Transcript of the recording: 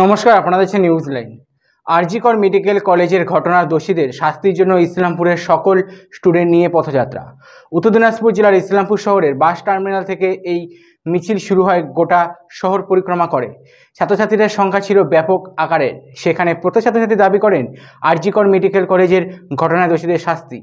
নমস্কার, আপনারা দেখছেন নিউজ লাইন। আরজি কর মেডিকেল কলেজের ঘটনার দোষীদের শাস্তির জন্য ইসলামপুরের সকল স্টুডেন্ট নিয়ে পথযাত্রা। উত্তর দিনাজপুর জেলার ইসলামপুর শহরের বাস টার্মিনাল থেকে এই মিছিল শুরু হয়, গোটা শহর পরিক্রমা করে। ছাত্রছাত্রীদের সংখ্যা ছিল ব্যাপক আকারের। সেখানে প্রত্যেক ছাত্রছাত্রী দাবি করেন আরজি কর মেডিকেল কলেজের ঘটনার দোষীদের শাস্তি।